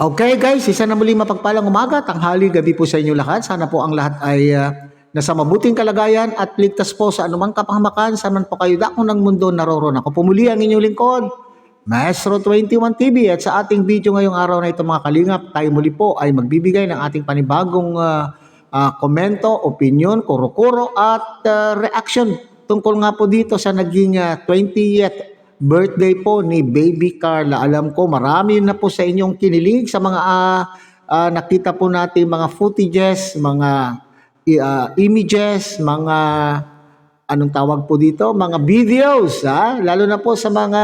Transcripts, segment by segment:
Okay guys, isa na muli mapagpalang umaga, tanghali, gabi po sa inyo lahat. Sana po ang lahat ay nasa mabuting kalagayan at ligtas po sa anumang kapahamakan. Saan man po kayo dako ng mundo naroon. Ako po muli ang inyong lingkod, Maestro 21 TV. At sa ating video ngayong araw na ito mga kalingap, tayo muli po ay magbibigay ng ating panibagong komento, opinion, kuro-kuro at reaction tungkol nga po dito sa naging 20th birthday po ni Baby Carla. Alam ko marami na po sa inyong kinilig sa mga nakita po natin mga footages, mga images, mga anong tawag po dito, mga videos, lalo na po sa mga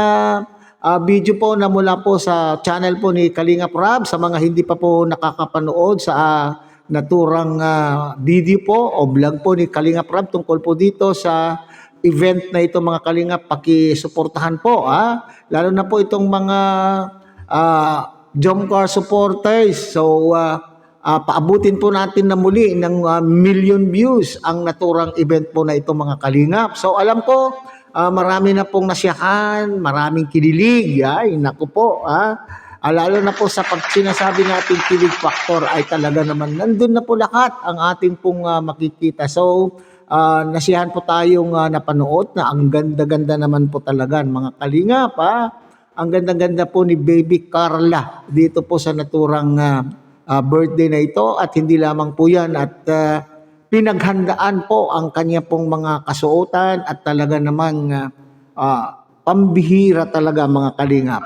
video po na mula po sa channel po ni Kalingap Rab. Sa mga hindi pa po nakakapanood sa naturang video po o vlog po ni Kalingap Rab tungkol po dito sa event na ito mga kalingap, pakisuportahan po lalo na po itong mga Jomcar supporters. So paabutin po natin na muli ng million views ang naturang event po na ito mga kalingap. So alam ko marami na pong nasiyahan, maraming kinilig, naku po lalo na po sa pag sinasabi natin kilig factor ay talaga naman nandun na po lahat ang ating pong makikita. So nasiyahan po tayong napanood na ang ganda-ganda naman po talaga mga kalingap. Ang ganda-ganda po ni Baby Carla dito po sa naturang birthday na ito, at hindi lamang po yan at pinaghandaan po ang kanya pong mga kasuotan at talaga namang pambihira talaga mga kalingap.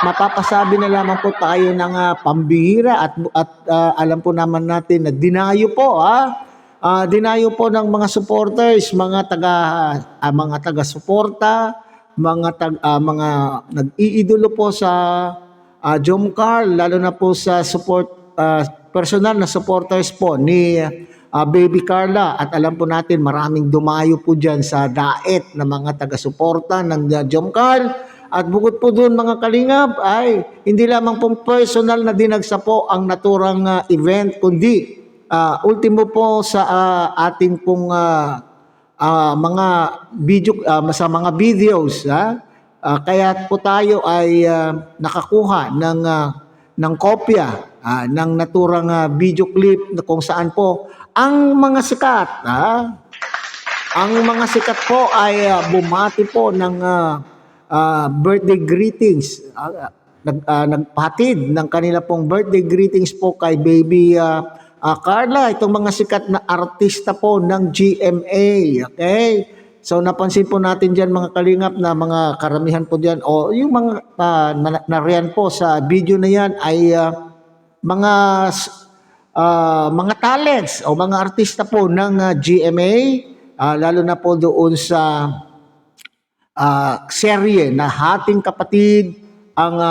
Mapapasabi na lamang po tayo ng pambihira at alam po naman natin na dinayo po dinayo po ng mga supporters, mga taga-suporta, mga nag-iidolo po sa Jomcar, lalo na po sa personal na supporters po ni Baby Carla. At alam po natin maraming dumayo po diyan sa daet na mga taga-suporta ng Jomcar. At bukod po doon mga kalingap ay hindi lamang pong personal na dinagsa po ang naturang event, kundi ultimo po sa ating pong mga video, sa mga videos, kaya po tayo ay nakakuha ng kopya ng naturang video clip na kung saan po ang mga sikat po ay bumati po ng birthday greetings, nagpatid ng kanila pong birthday greetings po kay Baby Carla, itong mga sikat na artista po ng GMA. Okay? So napansin po natin diyan mga kalingap na mga karamihan po diyan o yung mga nariyan po sa video na yan ay mga talents o mga artista po ng GMA, lalo na po doon sa serye na Hating Kapatid, ang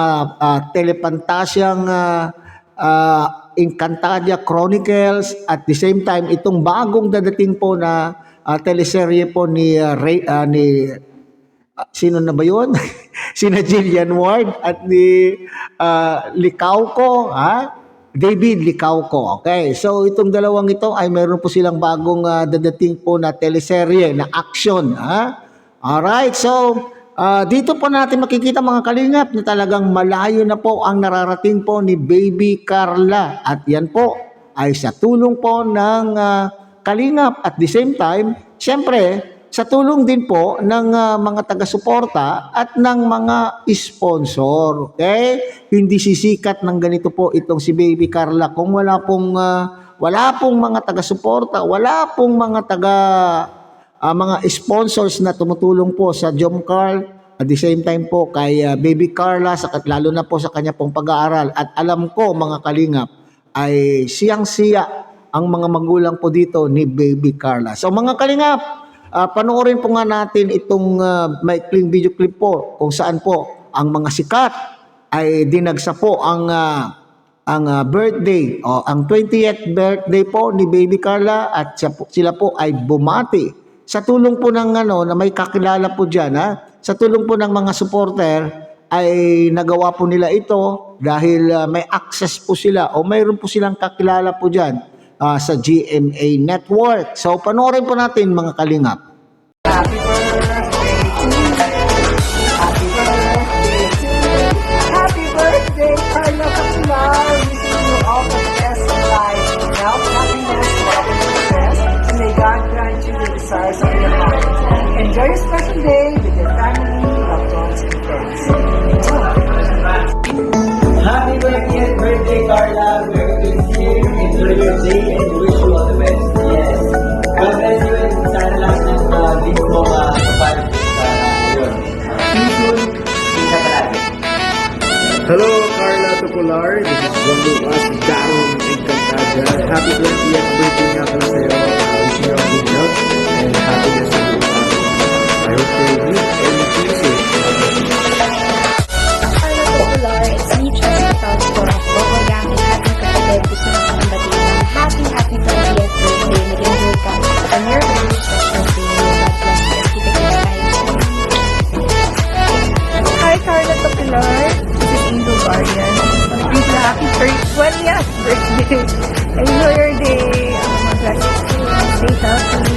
telepantasyang Encantadia Chronicles, at the same time itong bagong dadating po na teleserye po ni sino na ba yun? Sina Jillian Ward at ni Licauco, David Licauco. Okay, so itong dalawang ito ay meron po silang bagong dadating po na teleserye na action. Alright, so dito po natin makikita mga kalingap na talagang malayo na po ang nararating po ni Baby Carla. At yan po ay sa tulong po ng kalingap. At the same time, syempre, sa tulong din po ng mga taga-suporta at ng mga sponsor. Okay? Hindi sisikat ng ganito po itong si Baby Carla kung wala pong mga taga-suporta, wala pong mga sponsors na tumutulong po sa Jomcar, at the same time po kay Baby Carla, lalo na po sa kanya pong pag-aaral. At alam ko mga kalingap ay siyang-siya ang mga magulang po dito ni Baby Carla. So mga kalingap, panoorin po nga natin itong maikling video clip po kung saan po ang mga sikat ay dinagsa po ang birthday o ang 20th birthday po ni Baby Carla, at sila po ay bumati sa tulong po ng na may kakilala po diyan, sa tulong po ng mga supporter ay nagawa po nila ito dahil may access po sila o mayroon po silang kakilala po diyan sa GMA network. So panoorin po natin mga kalingap. Happy birthday to you. Happy birthday to you. Happy birthday, Carla Kapula. Enjoy your special day with your family, loved ones, and friends. Happy 20th birthday, Carla. We're going to see you. Enjoy your day and wish you all the best. Yes. God bless you and sana lahat ng gift mo kapag yun. See you soon. Ingat palagi. Hello, Carla Tupular. This is John Lucas, Daron Encantadia. Happy 20th birthday nga pala sa'yo. Wishing you all good health and happiness sa buong araw. I hope you live and feel safe. Carla Popular, it's me, Chelsea Fausto of Bogo Gang at ating kapatid. Gusto na kong batiin ng happy 20th birthday. Nag-enjoy ka on your very special day. God bless you. Kita kita tayo. Hi, Carla Popular. This is Angel Guardian. Wish you happy 20th birthday. Enjoy your day. God bless you. Stay healthy.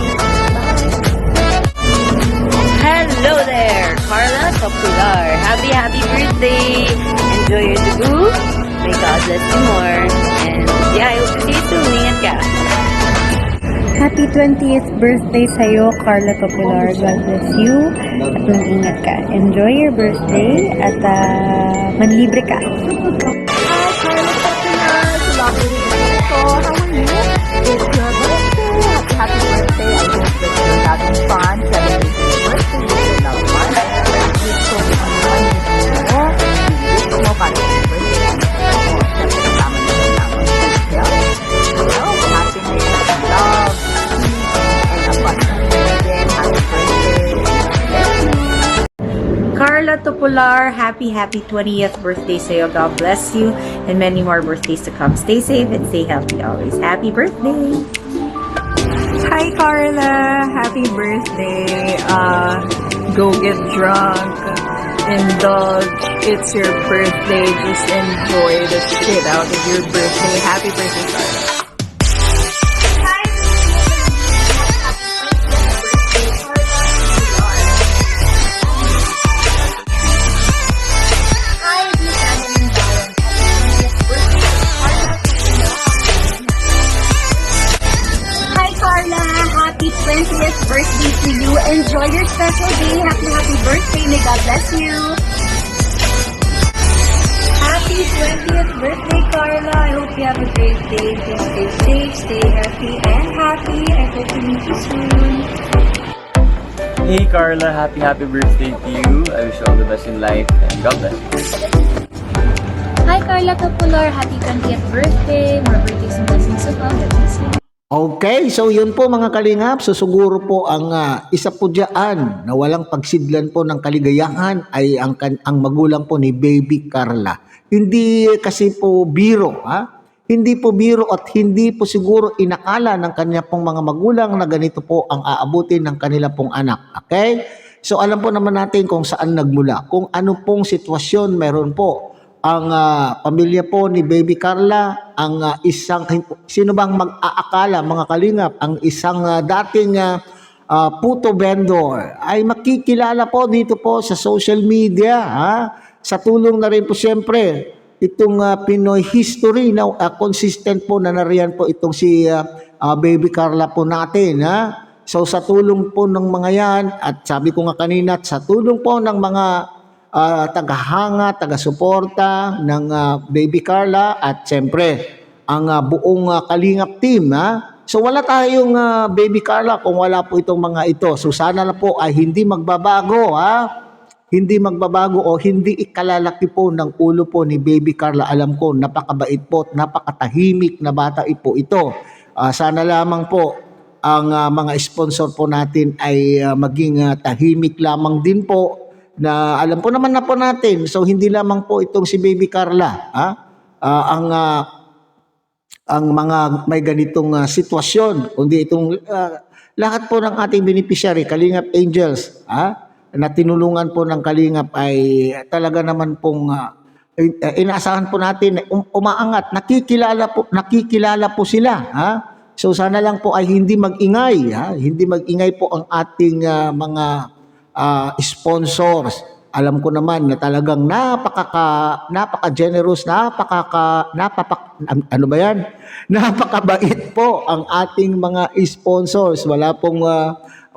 Hello there, Carla Popular. Happy birthday. Enjoy your debut. May God bless you more. And yeah, I hope to see you soon. Ingat ka. Happy 20th birthday sa'yo, Carla Popular. God bless you. At mag-ingat ka. Enjoy your birthday at manlibre ka. Hi, Carla Popular. Lovely birthday ko. How are you? It's your birthday. Happy birthday. I hope that you're having fun celebrating your birthday with your loved ones. Wish ko kung ano man yung gusto mo. Wish mo para sa your birthday. Siyempre kasama na yung lamang health, happiness, love, and abundance. Again, happy birthday. Bless you. Carla Tupular, happy 20th birthday sa'yo. God bless you and many more birthdays to come. Stay safe and stay healthy always. Happy birthday! Hi, Carla. Happy birthday. Go get drunk. Indulge. It's your birthday. Just enjoy the shit out of your birthday. Happy birthday, Carla. Hi, Carla. Happy 20th birthday to you. Enjoy your special day. Happy birthday. May God bless you. Happy 20th birthday, Carla. I hope you have a great day. Please stay safe, stay healthy, and happy. I hope to meet you soon. Hey Carla, happy birthday to you. I wish you all the best in life and God bless you. Hi, Carla Popular. Happy 20th birthday. More birthdays and blessings to come. God bless you. Okay, so yun po mga kalingap. So siguro po ang isa po dyan na walang pagsidlan po ng kaligayahan ay ang magulang po ni Baby Carla. Hindi kasi po biro, ha? Hindi po biro at hindi po siguro inakala ng kanya pong mga magulang na ganito po ang aabutin ng kanila pong anak. Okay? So alam po naman natin kung saan nagmula, kung ano pong sitwasyon meron po ang pamilya po ni Baby Carla, ang isang, sino bang mag-aakala mga kalingap, ang isang dating puto vendor ay makikilala po dito po sa social media, ha? Sa tulong na rin po siyempre itong Pinoy history na consistent po na nariyan po itong si Baby Carla po natin, ha? So sa tulong po ng mga yan at sabi ko nga kanina sa tulong po ng mga tagahanga, taga-suporta ng Baby Carla at siyempre ang buong Kalingap team, ha? So wala tayong Baby Carla kung wala po itong mga ito. So sana na po ay hindi magbabago, ha? Hindi magbabago o hindi ikalalaki po ng ulo po ni Baby Carla. Alam ko napakabait po at napakatahimik na bata po ito. Sana lamang po ang mga sponsor po natin ay maging tahimik lamang din po, na alam po naman na po natin. So hindi lamang po itong si Baby Carla, ha? Ang mga may ganitong sitwasyon, kundi itong lahat po ng ating beneficiary, Kalingap Angels, ha? Na tinulungan po ng Kalingap ay talaga naman pong inaasahan po natin umaangat, nakikilala po sila, ha? So sana lang po ay hindi mag-ingay, ha? Hindi mag-ingay po ang ating mga sponsors. Alam ko naman na talagang napaka-generous, napakabait po ang ating mga sponsors. Wala pong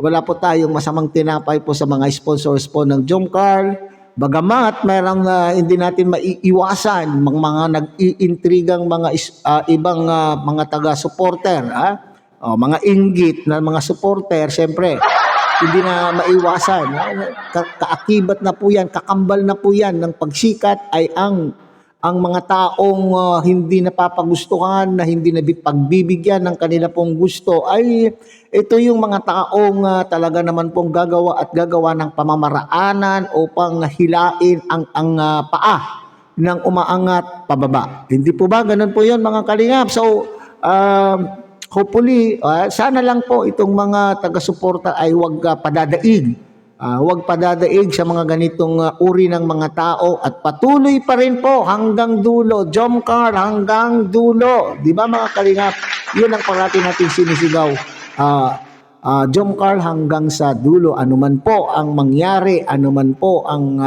wala po tayong masamang tinapay po sa mga sponsors po ng Jomcar. Bagamat mayroong hindi natin maiiwasan mga nag-iintrigang mga ibang mga taga-supporter, mga inggit na mga supporter, siyempre hindi na maiwasan. Kaakibat na po yan, kakambal na po yan ng pagsikat ay ang mga taong hindi napapagustuhan, na hindi pagbibigyan ng kanila pong gusto, ay ito yung mga taong talaga naman pong gagawa ng pamamaraanan upang hilain ang paa ng umaangat pababa. Hindi po ba? Ganun po yun mga kalingap. So, hopefully, sana lang po itong mga taga-suporta ay huwag padadaig. Huwag padadaig sa mga ganitong uri ng mga tao at patuloy pa rin po hanggang dulo. Jomcar hanggang dulo. Di ba mga kalingap? Yun ang parati natin sinisigaw. Jomcar hanggang sa dulo. Anuman po ang mangyari, anuman po ang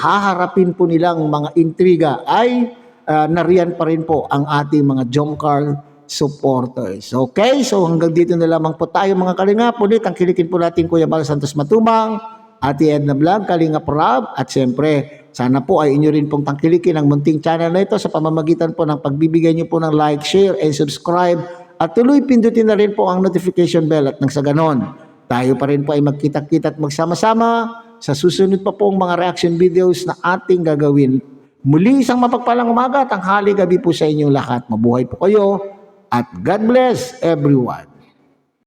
haharapin po nilang mga intriga, ay nariyan pa rin po ang ating mga Jomcar supporters. Okay, so hanggang dito na lamang po tayo mga kalingap. Ulit ang kilikin po natin Kuya Bal Santos Matubang, Ate Edna Vlog, Kalingap Rob, at siyempre sana po ay inyo rin pong tangkilikin ang munting channel na ito sa pamamagitan po ng pagbibigay nyo po ng like, share, and subscribe, at tuloy pindutin na rin po ang notification bell, at nang sa ganon tayo pa rin po ay magkita-kita at magsama-sama sa susunod pa pong mga reaction videos na ating gagawin. Muli isang mapagpalang umaga, tanghali, gabi po sa inyong lahat. Mabuhay po kayo. At God bless everyone.